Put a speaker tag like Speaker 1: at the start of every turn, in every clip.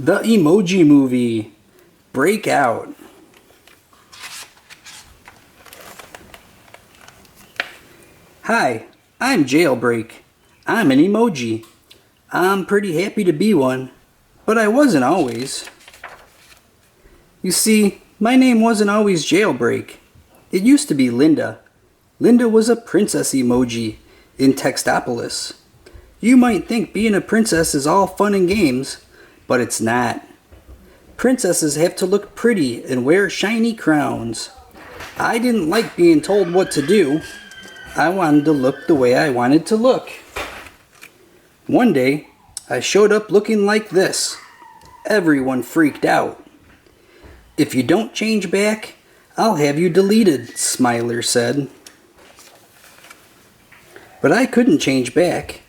Speaker 1: The Emoji Movie. Breakout. Hi, I'm Jailbreak. I'm an emoji. I'm pretty happy to be one, but I wasn't always. You see, my name wasn't always Jailbreak. It used to be Linda. Linda was a princess emoji in Textopolis. You might think being a princess is all fun and games, but it's not. Princesses have to look pretty and wear shiny crowns. I didn't like being told what to do. I wanted to look the way I wanted to look. One day, I showed up looking like this. Everyone freaked out. If you don't change back, I'll have you deleted, Smiler said. But I couldn't change back.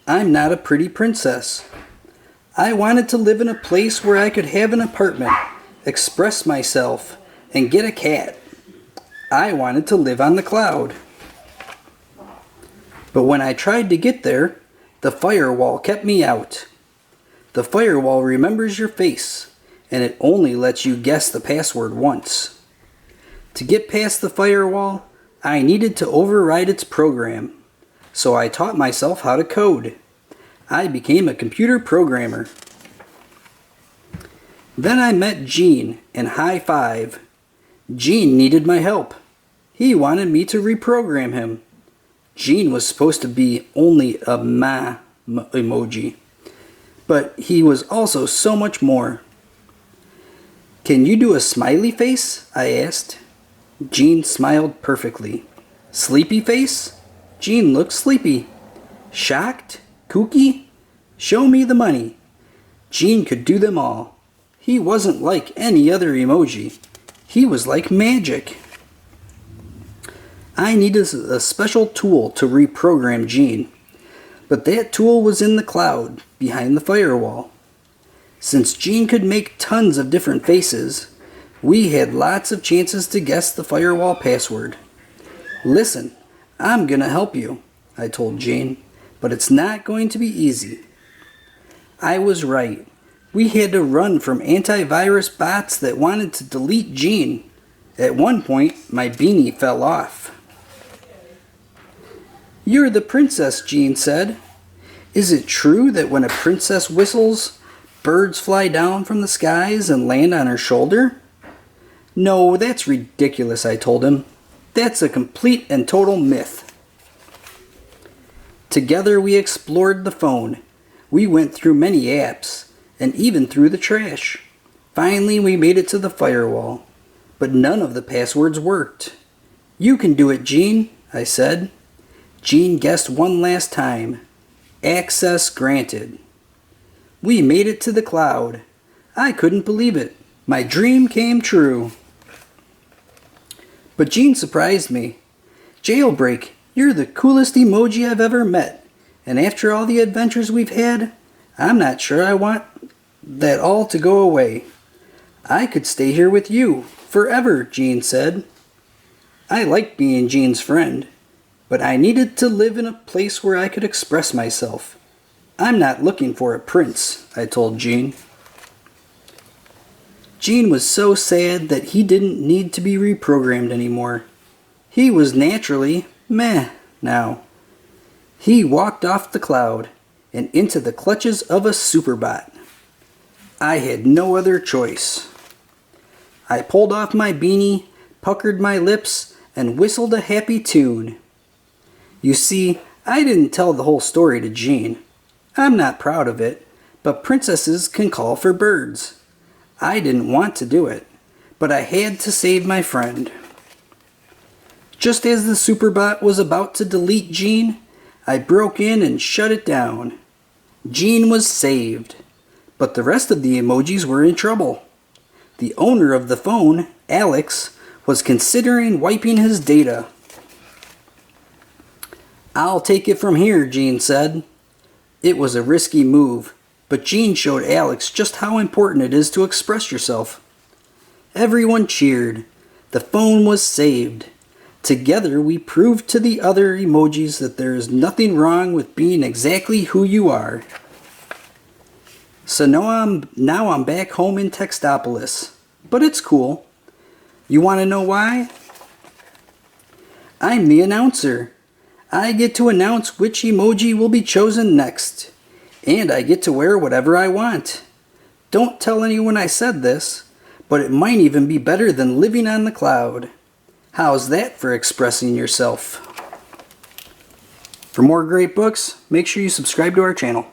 Speaker 1: I'm not a pretty princess. I wanted to live in a place where I could have an apartment, express myself, and get a cat. I wanted to live on the cloud. But when I tried to get there, the firewall kept me out. The firewall remembers your face, and it only lets you guess the password once. To get past the firewall, I needed to override its program. So I taught myself how to code. I became a computer programmer. Then I met Gene in High Five. Gene needed my help. He wanted me to reprogram him. Gene was supposed to be only a ma emoji, but he was also so much more. Can you do a smiley face? I asked. Gene smiled perfectly. Sleepy face? Gene looked sleepy. Shocked? Kooky? Show me the money. Gene could do them all. He wasn't like any other emoji. He was like magic. I needed a special tool to reprogram Gene, but that tool was in the cloud behind the firewall. Since Gene could make tons of different faces, we had lots of chances to guess the firewall password. Listen, I'm gonna help you, I told Gene, but it's not going to be easy. I was right. We had to run from antivirus bots that wanted to delete Gene. At one point, my beanie fell off. You're the princess, Gene said. Is it true that when a princess whistles, birds fly down from the skies and land on her shoulder? No, that's ridiculous, I told him. That's a complete and total myth. Together we explored the phone. We went through many apps, and even through the trash. Finally, we made it to the firewall, but none of the passwords worked. You can do it, Gene, I said. Gene guessed one last time. Access granted. We made it to the cloud. I couldn't believe it. My dream came true. But Gene surprised me. Jailbreak, you're the coolest emoji I've ever met. And after all the adventures we've had, I'm not sure I want that all to go away. I could stay here with you forever, Gene said. I liked being Gene's friend, but I needed to live in a place where I could express myself. I'm not looking for a prince, I told Gene. Gene was so sad that he didn't need to be reprogrammed anymore. He was naturally meh now. He walked off the cloud and into the clutches of a superbot. I had no other choice. I pulled off my beanie, puckered my lips, and whistled a happy tune. You see, I didn't tell the whole story to Gene. I'm not proud of it, but princesses can call for birds. I didn't want to do it, but I had to save my friend. Just as the superbot was about to delete Gene, I broke in and shut it down. Gene was saved, but the rest of the emojis were in trouble. The owner of the phone, Alex, was considering wiping his data. I'll take it from here, Gene said. It was a risky move, but Gene showed Alex just how important it is to express yourself. Everyone cheered. The phone was saved. Together we proved to the other emojis that there is nothing wrong with being exactly who you are. So now I'm back home in Textopolis. But it's cool. You want to know why? I'm the announcer. I get to announce which emoji will be chosen next. And I get to wear whatever I want. Don't tell anyone I said this, but it might even be better than living on the cloud. How's that for expressing yourself? For more great books, make sure you subscribe to our channel.